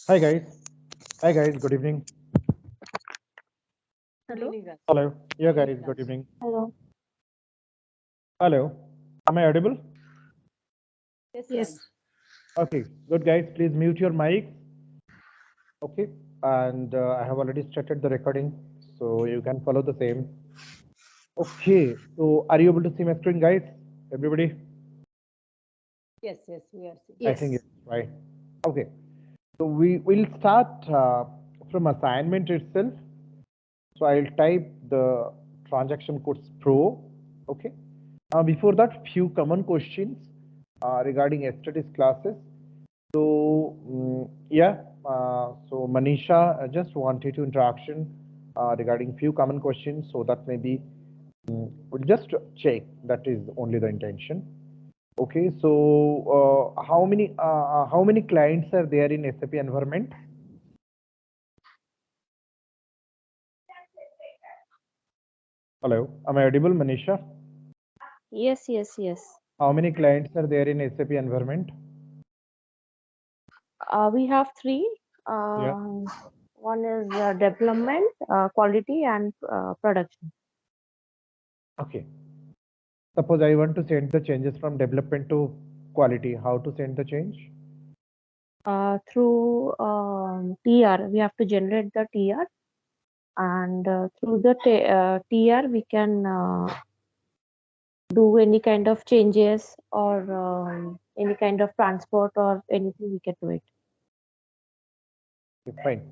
Hi guys. Hi guys. Good evening. Hello. Hello. Yeah guys. Good evening. Hello. Hello. Am I audible? Yes. Okay. Good guys. Please mute your mic. Okay. And I have already started the recording, so you can follow the same. Okay. So are you able to see my screen, guys? Everybody? I think Yes. it's right. Okay. So we will start from assignment itself. So I'll type the transaction codes pro. Okay. Before that, few common questions regarding yesterday's classes. So so Manisha, I just wanted to introduction regarding few common questions, so that maybe we'll just check. That is only the intention. Okay, so how many clients are there in SAP environment? Hello, am I audible, Manisha? Yes. Yes. Yes. How many clients are there in SAP environment? We have three. Yeah. One is development, quality, and production. Okay. Suppose I want to send the changes from development to quality. How to send the change? Through TR, we have to generate the TR, and through the TR, we can do any kind of changes or any kind of transport or anything. We can do it. Okay, fine.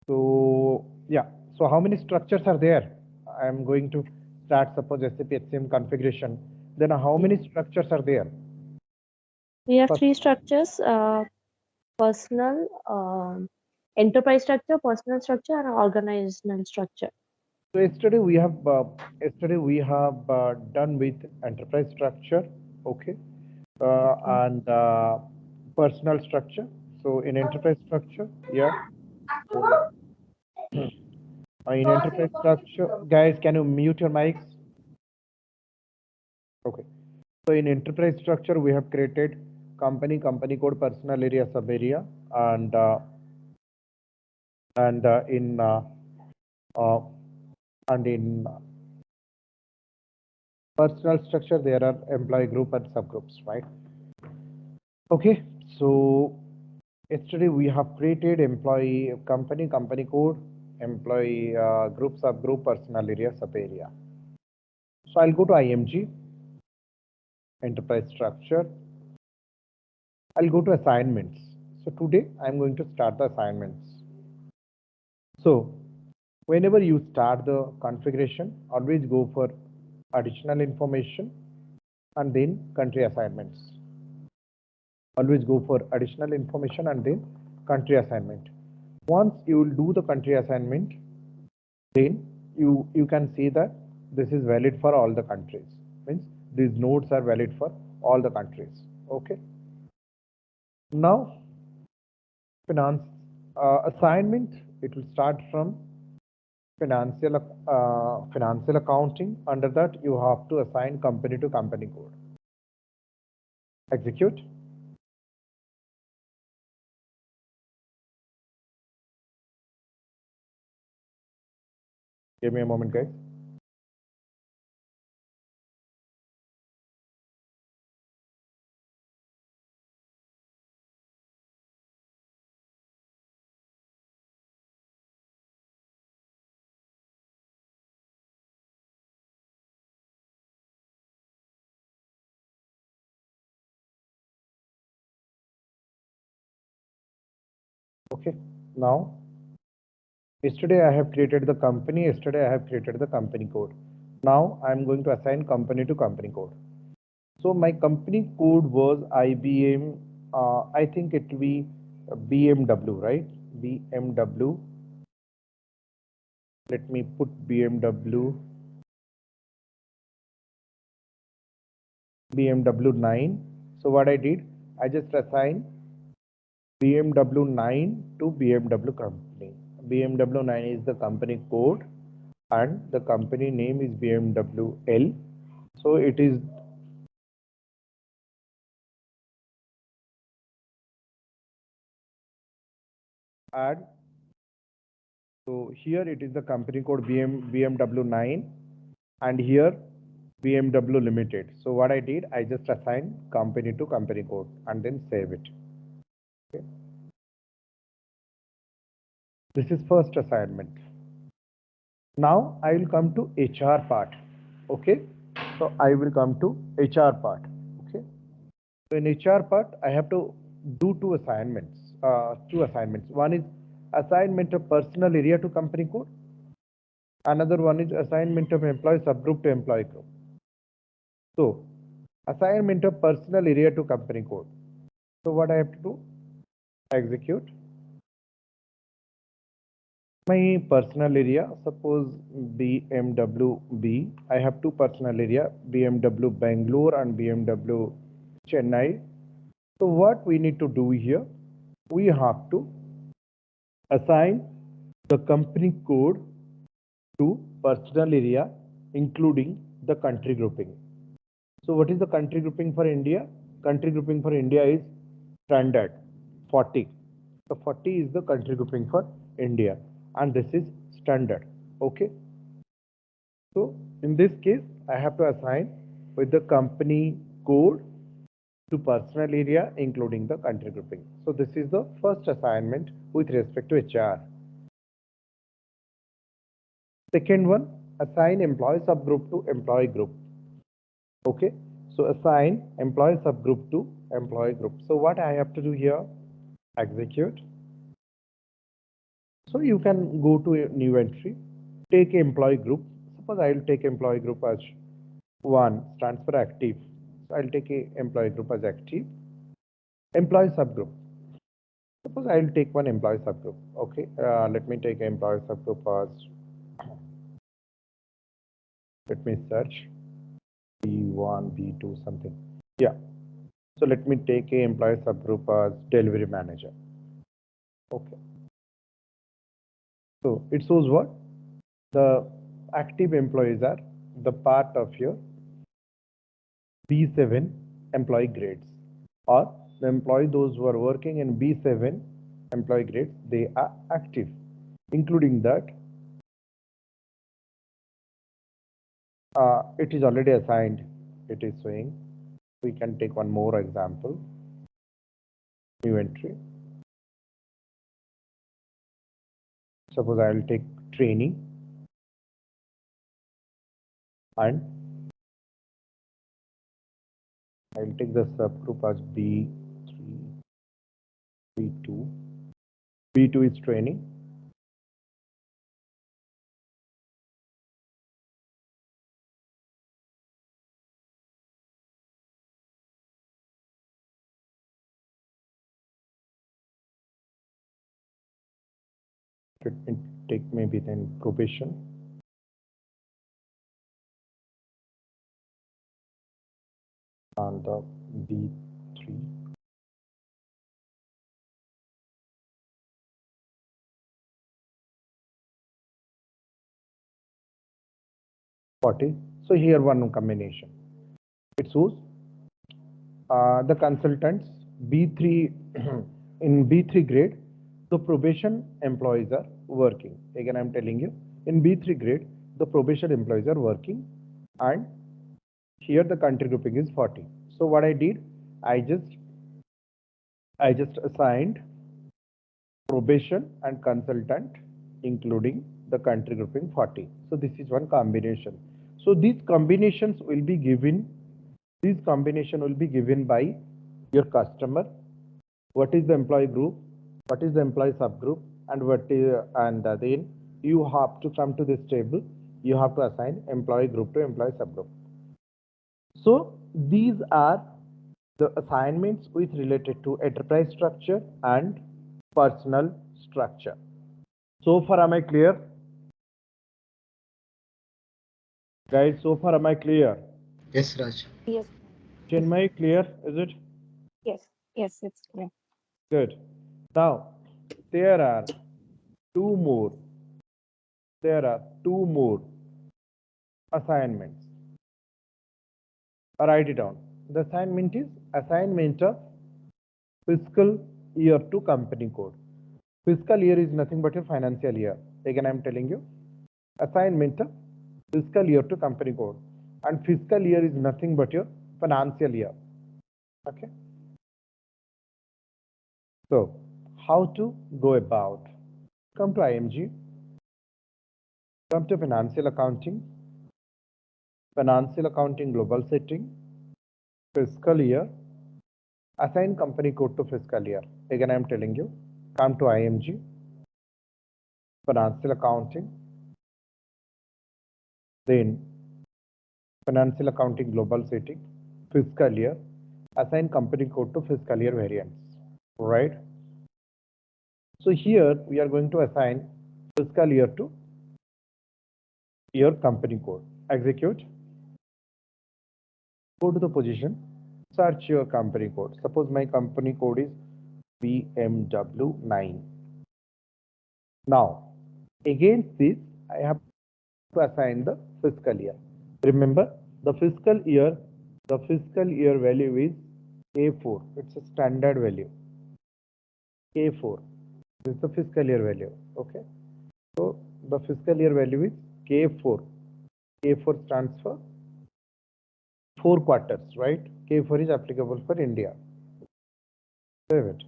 So yeah, so how many structures are there? I'm going to start suppose SAP HCM configuration. Then how many structures are there? We have First, three structures: personal, enterprise structure, personal structure, and organizational structure. so yesterday we have done with enterprise structure, okay, Okay. and personal structure. So in enterprise structure, yeah. So in enterprise structure, guys, can you mute your mics? Okay. So in enterprise structure, we have created company, company code, personal area, sub area, and and uh, in uh, uh, and in personal structure, there are employee group and subgroups, right? Okay. So yesterday we have created employee company, company code, employee group, subgroup, personal area, sub area. So I'll go to IMG, enterprise structure. I'll go to assignments. So today I'm going to start the assignments. So whenever you start the configuration, always go for additional information and then country assignments. Always go for additional information and then country assignment. Once you will do the country assignment, then you can see that this is valid for all the countries. Means these nodes are valid for all the countries. Okay. Now finance assignment, it will start from financial accounting. Under that you have to assign company to company code. Execute. Give me a moment, guys. Okay. Now yesterday I have created the company. Yesterday I have created the company code. Now I'm going to assign company to company code. So my company code was IBM. I think it will be BMW, right? BMW. Let me put BMW. BMW 9. So what I did, I just assigned BMW 9 to BMW company. BMW 9 is the company code and the company name is BMW L. So it is add. So here it is the company code BMW 9 and here BMW Limited. So what I did, I just assigned company to company code and then save it. Okay. This is first assignment. Now I will come to HR part. Okay. So I will come to HR part. Okay. So in HR part, I have to do two assignments. One is assignment of personal area to company code. Another one is assignment of employee subgroup to employee group. So assignment of personal area to company code. So what I have to do? Execute. My personal area, suppose BMW B. I have two personal area, BMW Bangalore and BMW Chennai. So what we need to do here? We have to assign the company code to personal area, including the country grouping. So what is the country grouping for India? Country grouping for India is standard 40. So 40 is the country grouping for India and this is standard. Okay. So in this case, I have to assign with the company code to personal area, including the country grouping. So this is the first assignment with respect to HR. Second one, assign employee subgroup to employee group. Okay, so assign employee subgroup to employee group. So what I have to do here, execute. So you can go to a new entry, take employee group. Suppose I will take employee group as 1, stands for active. So I'll take a employee group as active. Employee subgroup. Suppose I will take one employee subgroup. Okay, let me take employee subgroup as, let me search B1, B2, something. Yeah. So let me take a employee subgroup as delivery manager. Okay. So it shows what? The active employees are the part of your B7 employee grades, or the employee those who are working in B7 employee grades, they are active. Including that, it is already assigned. It is showing. We can take one more example. New entry. Suppose I will take training and I will take the subgroup as B3, B2. B2 is training. Let me take maybe then probation. And the B3. So here one combination. It shows the consultants B3 in B3 grade, the probation employees are working. Again, I'm telling you, in B3 grade, the probation employees are working, and here the country grouping is 40. So what I did, I just assigned probation and consultant, including the country grouping 40. So this is one combination. So these combinations will be given. These combination will be given by your customer. What is the employee group? What is the employee subgroup? And then you have to come to this table. You have to assign employee group to employee subgroup. So these are the assignments with related to enterprise structure and personal structure. So far, am I clear? Guys, so far, am I clear? Yes, Raj. Yes. Chinmay, clear? Is it? Yes. Yes, it's clear. Good. Now, there are two more. There are two more assignments. Write it down. The assignment is assignment of fiscal year to company code. Fiscal year is nothing but your financial year. Again, I am telling you, assignment fiscal year to company code, and fiscal year is nothing but your financial year. Okay. So, how to go about? Come to IMG, come to financial accounting global setting, fiscal year, assign company code to fiscal year. Again, I am telling you, come to IMG, financial accounting, then financial accounting global setting, fiscal year, assign company code to fiscal year variance, right? So here we are going to assign fiscal year to your company code. Execute. Go to the position, search your company code. Suppose my company code is BMW9. Now, against this, I have to assign the fiscal year. Remember, the fiscal year value is K4. It's a standard value. K4. This is the fiscal year value. Okay. So the fiscal year value is K4. K4 stands for 4 quarters, right? K4 is applicable for India. Save it.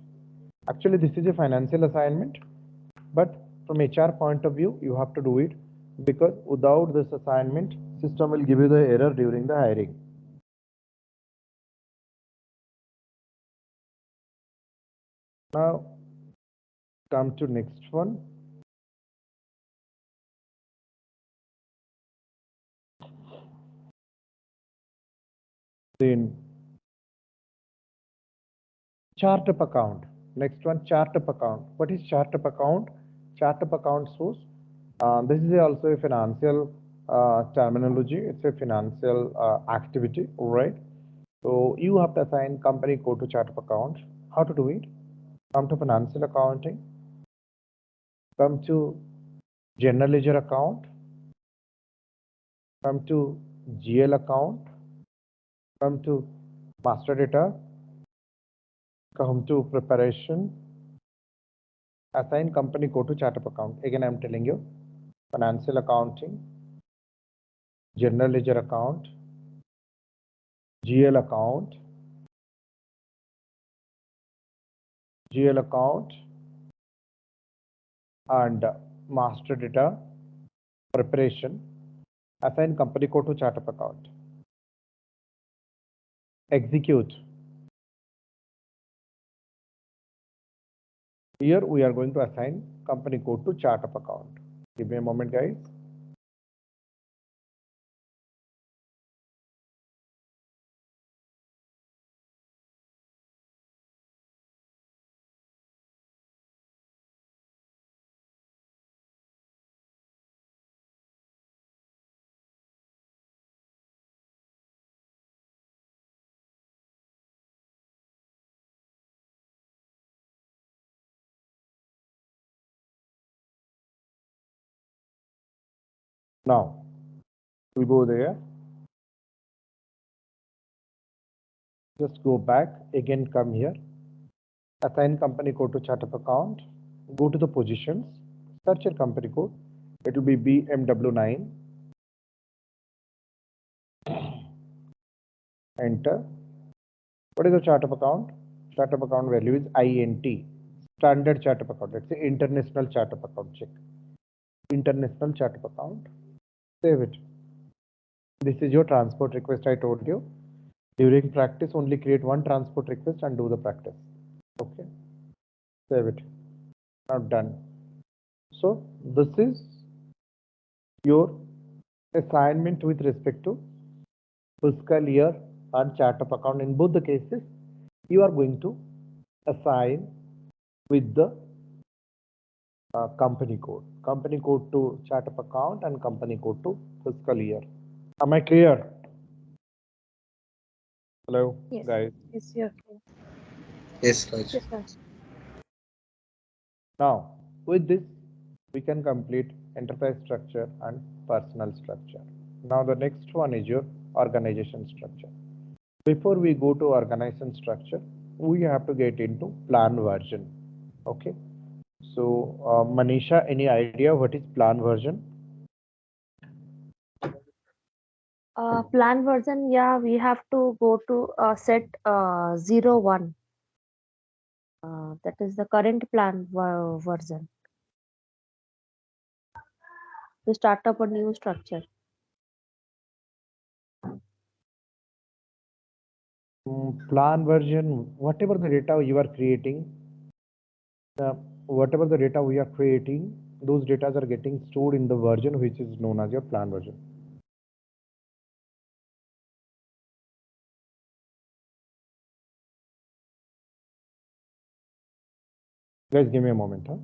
Actually, this is a financial assignment, but from HR point of view, you have to do it, because without this assignment, system will give you the error during the hiring. Now, come to next one. Then chart of account. Next one, chart of account. What is chart of account? Chart of account source. This is also a financial terminology. It's a financial activity, right? So you have to assign company code to chart of account. How to do it? Come to financial accounting. Come to general ledger account. Come to GL account. Come to master data. Come to preparation. Assign company code to chart of account. Again, I am telling you, financial accounting, general ledger account, GL account, and master data preparation. Assign company code to chart of account. Execute. Here we are going to assign company code to chart of account. Give me a moment, guys. Now, we'll go there. Just go back, again come here. Assign company code to chart of account. Go to the positions, search your company code. It will be BMW9. Enter. What is the chart of account? Chart of account value is INT. Standard chart of account. Let's say international chart of account. Check. International chart of account. Save it. This is your transport request I told you. During practice, only create one transport request and do the practice. Okay. Save it. Now done. So this is your assignment with respect to fiscal year and chart of account. In both the cases, you are going to assign with the company code to chart of account and company code to fiscal year. Am I clear? Hello, Yes. guys. Yes, you're clear. Yes, Raj. Yes, Raj. Now, with this, we can complete enterprise structure and personal structure. Now, the next one is your organization structure. Before we go to organization structure, we have to get into plan version. Okay. So, Manisha, any idea what is plan version? Plan version, yeah, we have to go to set 01. That is the current plan version to start up a new structure. Plan version, whatever the data you are creating, uh, whatever the data we are creating, those data are getting stored in the version which is known as your plan version. Guys, give me a moment. Huh?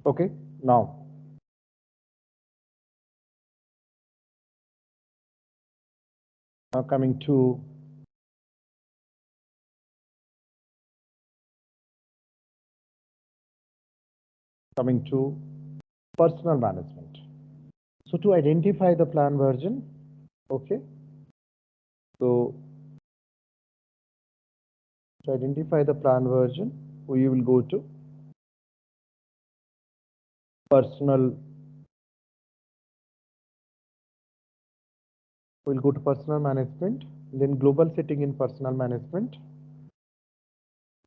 Okay, now coming to personal management. So to identify the plan version, okay, so to identify the plan version, we will go to personal, we'll go to personal management, then global setting in personal management,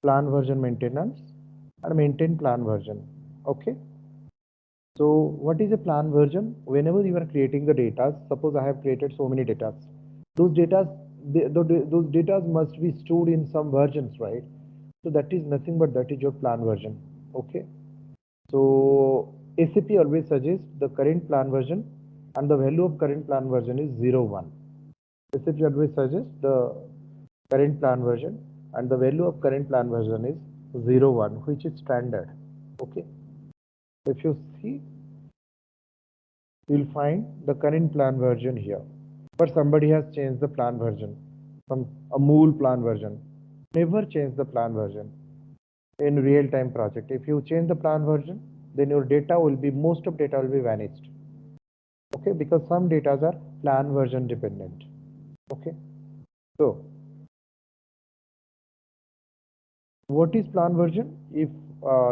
plan version maintenance, and maintain plan version. Okay. So what is a plan version? Whenever you are creating the data, suppose I have created so many data, those data, those data must be stored in some versions, right? So that is nothing but that is your plan version. Okay. So SAP always suggests the current plan version and the value of current plan version is 01. SAP always suggests the current plan version and the value of current plan version is 01, which is standard. Okay. If you see, you'll find the current plan version here. But somebody has changed the plan version from a Mool plan version. Never change the plan version in real-time project. If you change the plan version, then your data will be, most of data will be vanished. Okay, because some data are plan version dependent. Okay, so what is plan version? If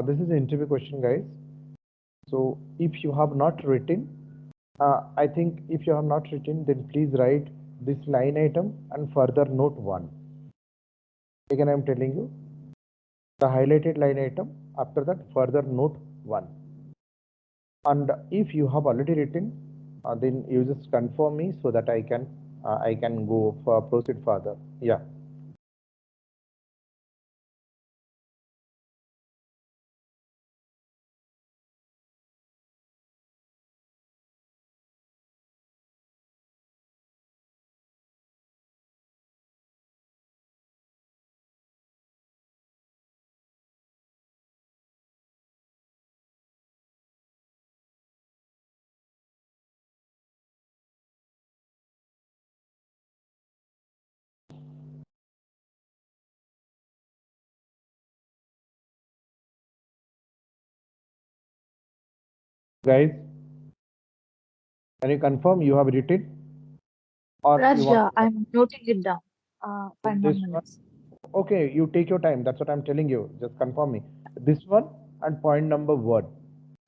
this is an interview question, guys. So if you have not written, I think if you have not written, then please write this line item and further note 1. Again, I am telling you the highlighted line item. After that, further note 1. And if you have already written, then you just confirm me so that I can go for proceed further. Yeah. Guys, can you confirm you have written or you Raj, want I'm noting it down. Fine, this 1 one? minute. Okay, you take your time. That's what I'm telling you. Just confirm me. This one? and point number 1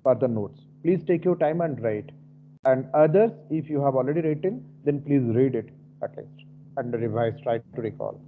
for the notes. Please take your time and write. And others, if you have already written, then please read it at least and revise, try to recall.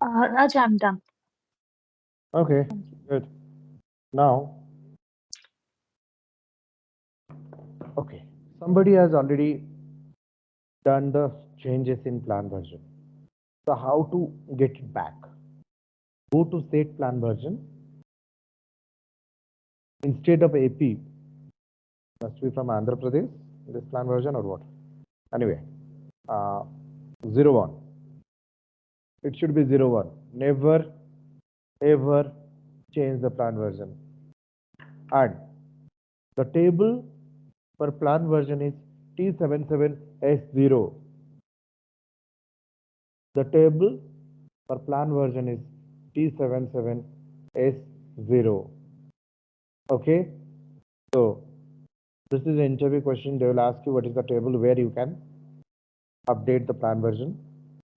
Raj, I'm done. Okay, good. Now, okay, somebody has already done the changes in plan version. So how to get it back? Go to set plan version. Instead of AP, must be from Andhra Pradesh, this plan version or what? Anyway, uh, 01. It should be 01. Never ever change the plan version. And the table for plan version is T77S0. The table for plan version is T77S0. Okay, so this is an interview question. They will ask you what is the table where you can update the plan version.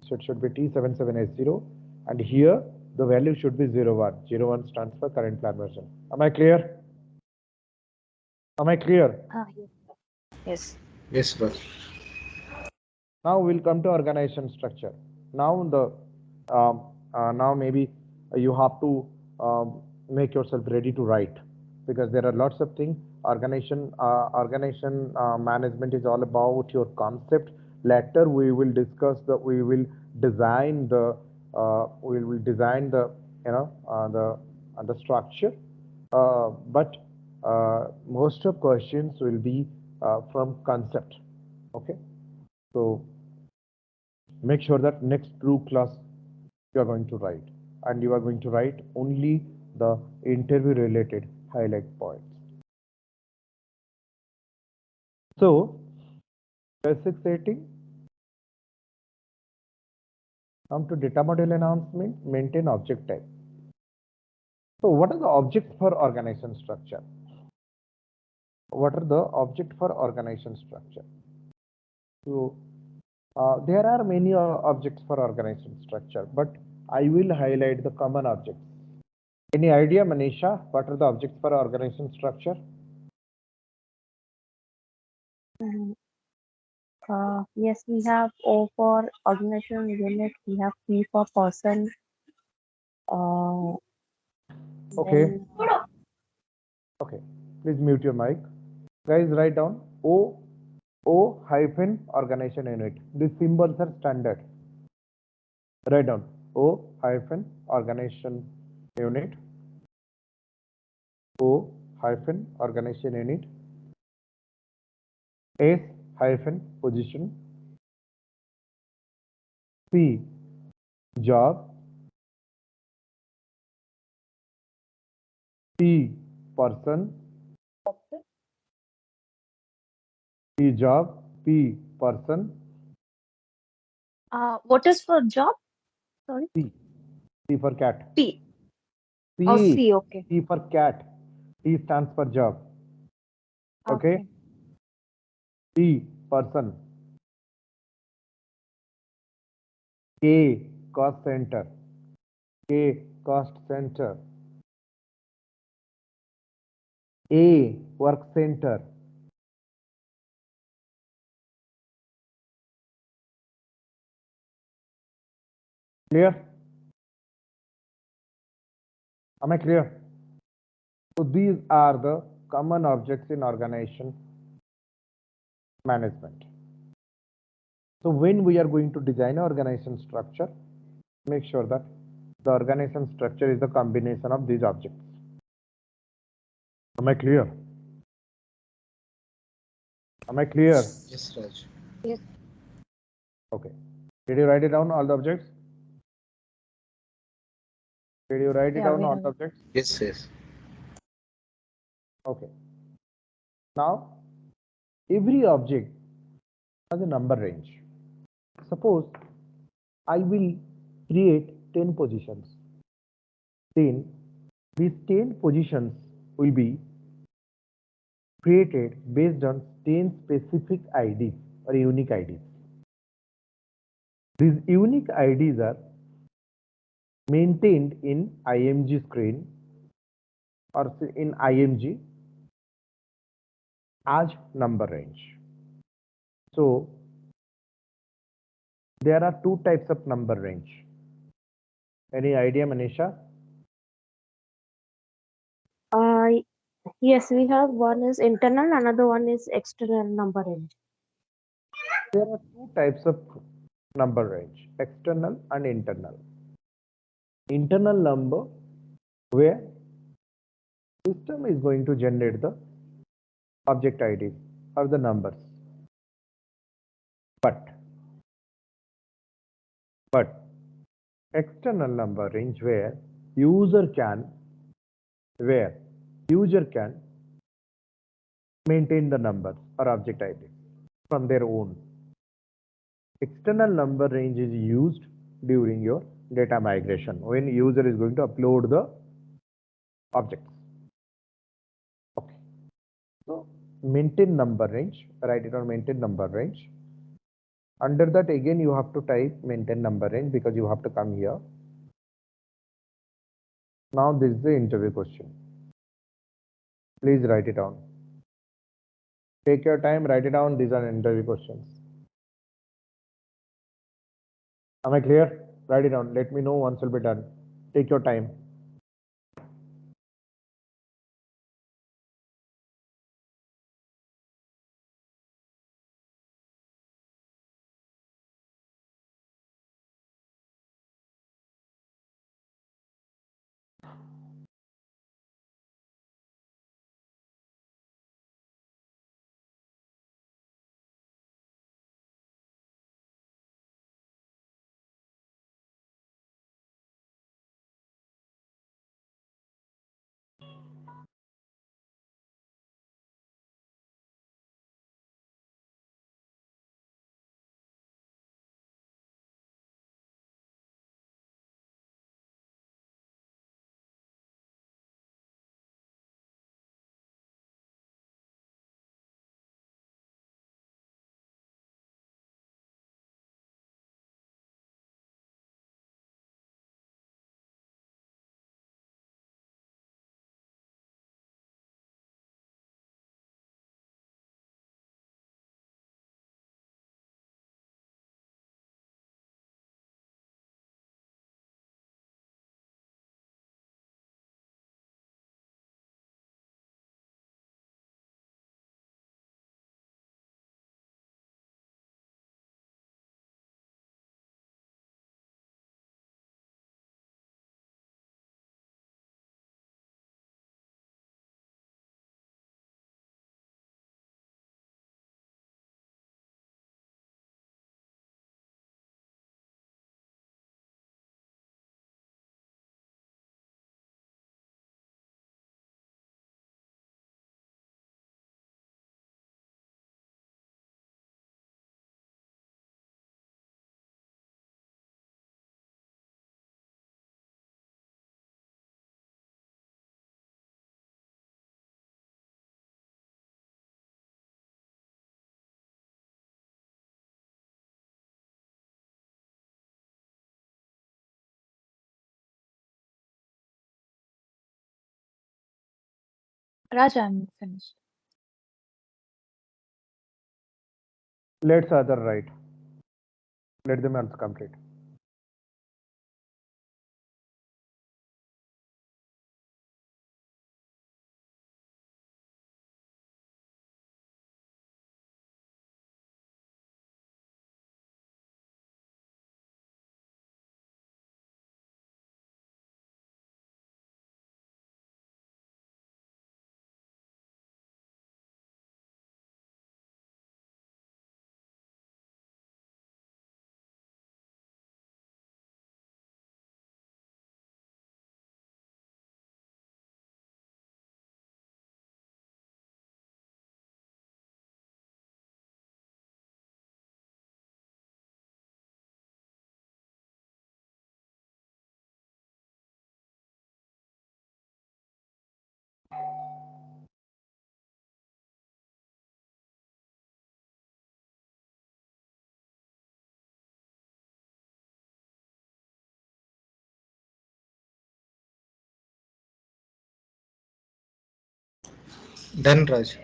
So it should be T77S0, and here the value should be 01. 01 stands for current plan version. Am I clear? Am I clear? Yes. Yes, sir. Now we'll come to organization structure. Now now maybe you have to make yourself ready to write, because there are lots of things. Organization management is all about your concept. Later we will discuss the we will design the the structure. But most of questions will be from concept. Okay, so make sure that next two class you are going to write, and you are going to write only the interview related highlight points. So basic setting, come to data model announcement, maintain object type. So what are the objects for organization structure? What are the object for organization structure? So there are many objects for organization structure, but I will highlight the common objects. Any idea, Manisha, what are the objects for organization structure? Yes, we have O for organization unit, we have P for person, uh, Okay, then okay. Please mute your mic. Guys, write down O hyphen organization unit. These symbols are standard. Write down O hyphen organization unit. O hyphen organization unit. S hyphen position. P job. P, person. P, job. P, person. What is for job? Sorry. C, C for cat. P. Oh, C, C. Okay. C for cat. T stands for job. Okay. Okay. P, person. K, cost center. K, cost center. A, work center. Clear? Am I clear? So these are the common objects in organization management. So when we are going to design organization structure, make sure that the organization structure is the combination of these objects. Am I clear? Am I clear? Yes, Raj. Yes. Okay. Did you write it down, all the objects? Did you write it Yeah, down, we all have the it. objects? Yes, yes. Okay. Now, every object has a number range. Suppose I will create 10 positions. Then these 10 positions will be created based on 10 specific IDs or unique IDs. These unique IDs are maintained in IMG screen or in IMG as number range. So there are two types of number range. Any idea, Manisha? Uh, yes, we have one is internal, another one is external number range. There are two types of number range, external and internal. Internal number where system is going to generate the object IDs or the numbers. But external number range user can where user can maintain the numbers or object IDs from their own. External number range is used during your data migration when user is going to upload the objects. Okay. So maintain number range, write it on maintain number range. Under that again you have to type maintain number range because you have to come here. Now this is the interview question. Please write it down. Take your time, write it down. These are interview questions. Am I clear? Write it down. Let me know once you'll be done. Take your time. Raj, I'm finished. Let's other right. Let them also complete. Done, Raj.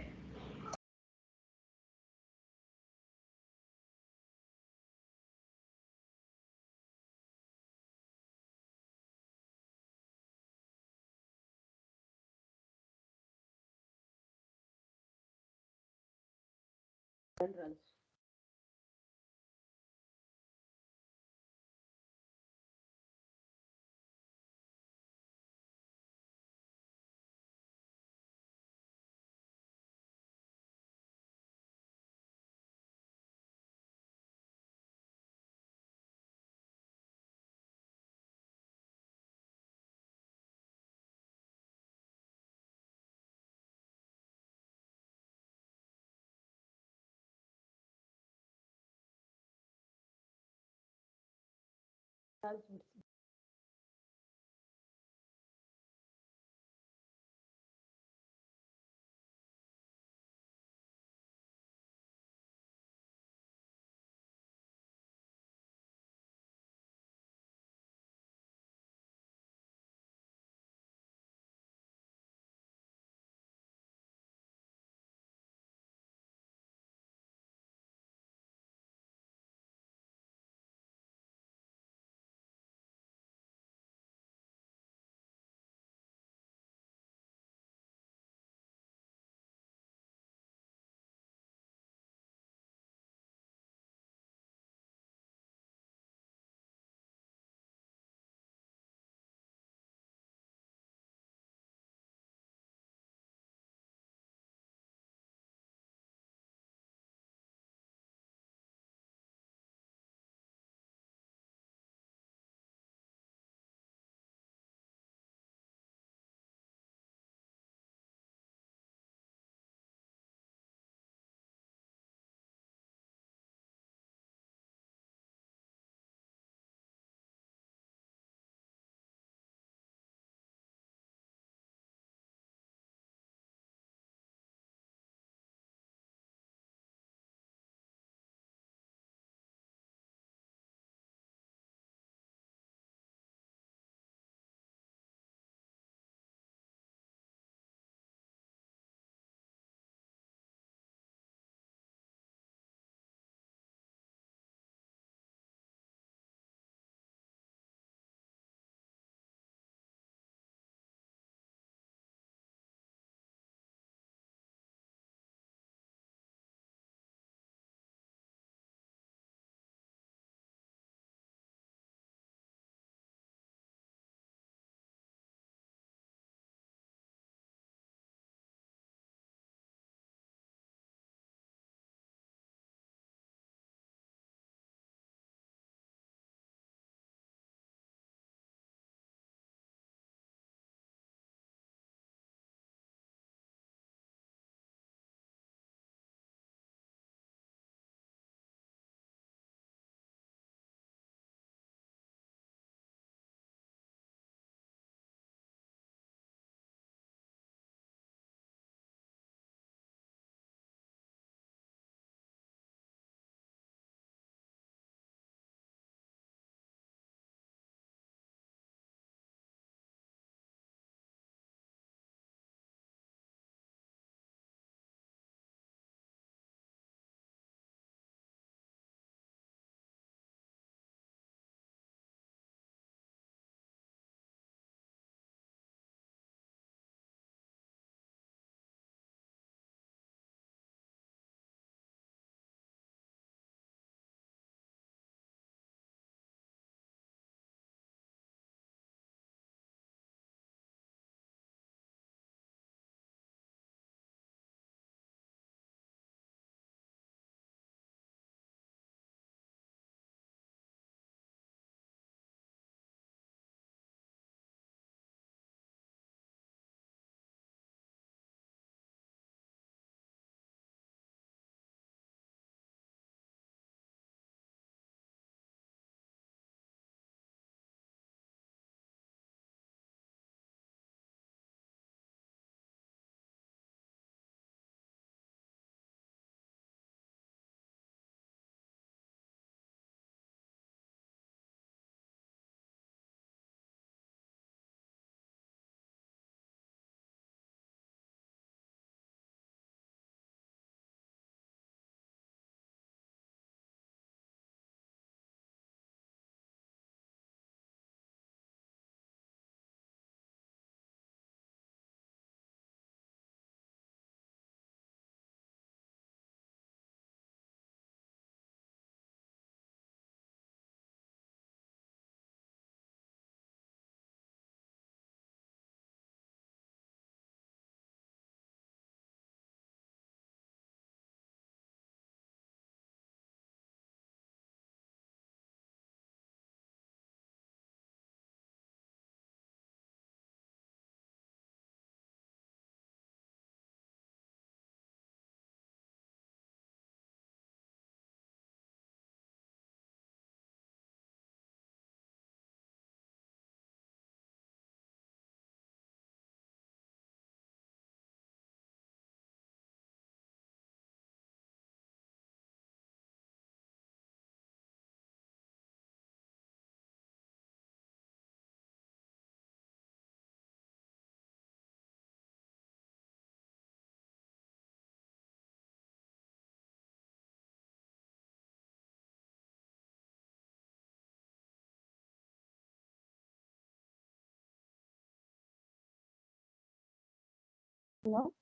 Hello?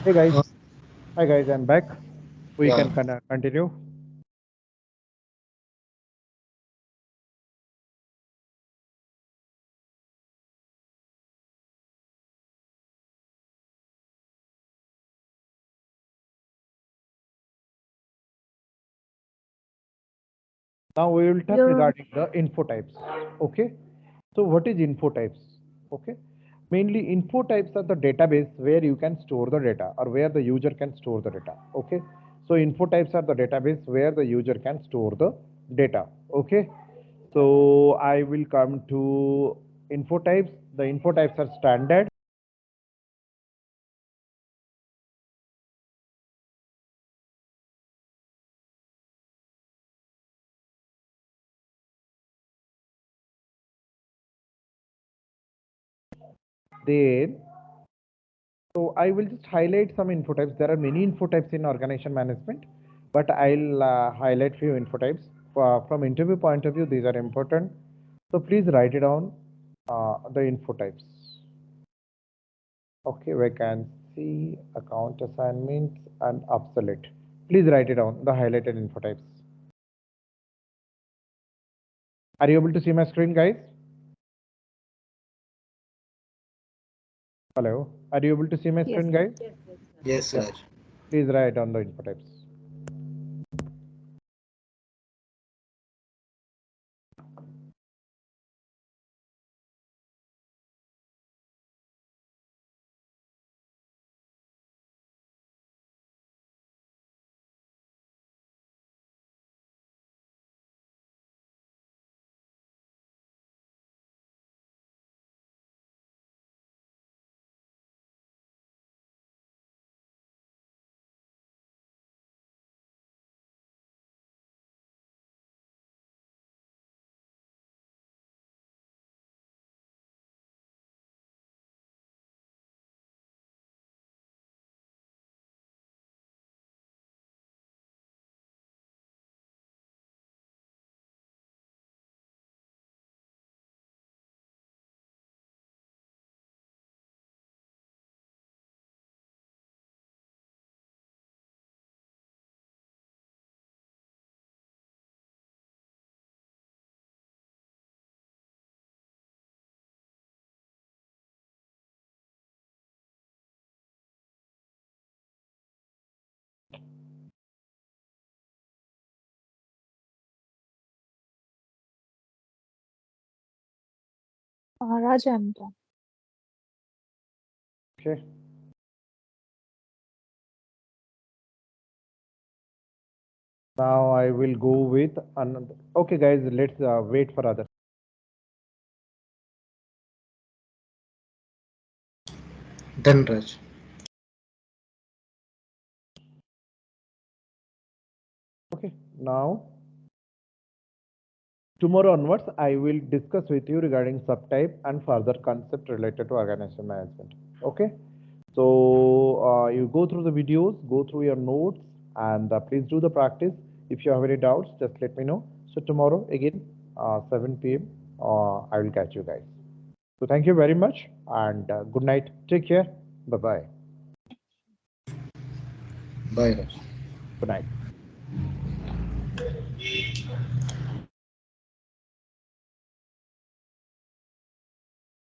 Hey guys, Uh, hi guys, I'm back. We Yeah. can continue. Now we will touch Your regarding the info types. Okay. So what is info types? Okay. Mainly info types are the database where you can store the data or where the user can store the data. Okay. So info types are the database where the user can store the data. Okay. So I will come to info types. The info types are standard. Then so I will just highlight some info types. There are many info types in organization management, but I'll highlight few info types. From interview point of view, these are important. So please write it down, the info types. Okay, vacancy, account assignments, and obsolete. Please write it down, the highlighted info types. Are you able to see my screen, guys? Hello. Are you able to see my yes, screen, guys? Yes, Yeah. Raj. Please write down the info types. Raj, I'm done. Okay. Now I will go with another. Okay, guys, let's wait for others. Done, Raj. Okay, now tomorrow onwards, I will discuss with you regarding subtype and further concept related to organization management. Okay, so you go through the videos, go through your notes, and please do the practice. If you have any doubts, just let me know. So tomorrow again, 7 p.m. I will catch you guys. So thank you very much and good night. Take care. Bye bye. Bye, Raj. Good night.